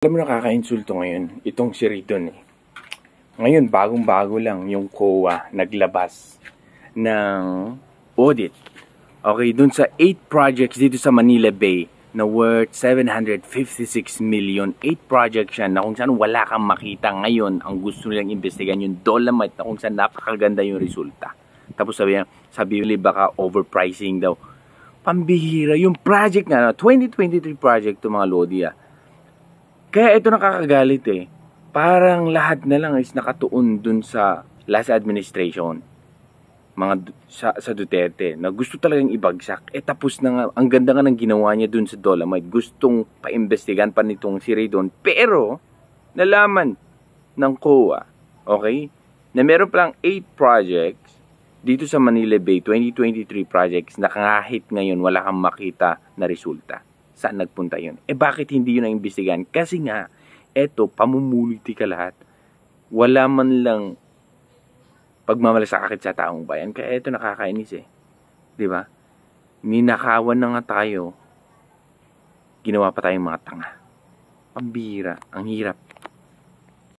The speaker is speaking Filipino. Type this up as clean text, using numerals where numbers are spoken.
Alam mo, nakaka-insulto ngayon, itong si Ridon eh. Ngayon, bagong-bago lang yung COA naglabas ng audit. Okay, dun sa 8 projects dito sa Manila Bay na worth 756 million. 8 projects yan na kung saan wala kang makita ngayon. Ang gusto nilang investigan yung Dolomite na kung saan napakaganda yung resulta. Tapos sabi nila baka overpricing daw. Pambihira, yung project na 2023 project to mga Lodi ah. Kaya ito nakakagalit eh. Parang lahat na lang is nakatuon dun sa last administration. Sa Duterte. Na gusto talagang ibagsak. Tapos na nga, ang ganda nga ng ginawa niya dun sa Dolomite. Gustong paimbestigan pa nitong si Ridon. Pero, nalaman ng COA, okay, na meron palang 8 projects dito sa Manila Bay, 2023 projects, na kahit ngayon wala kang makita na resulta. Saan nagpunta yun? Bakit hindi yun naimbestigahan? Kasi nga, eto, pamumuliti ka lahat. Wala man lang pagmamalasakit sa taong bayan. Kaya eto, nakakainis eh. Diba? Ninakawan na nga tayo. Ginawa pa tayong mga tanga. Pambira. Ang hirap.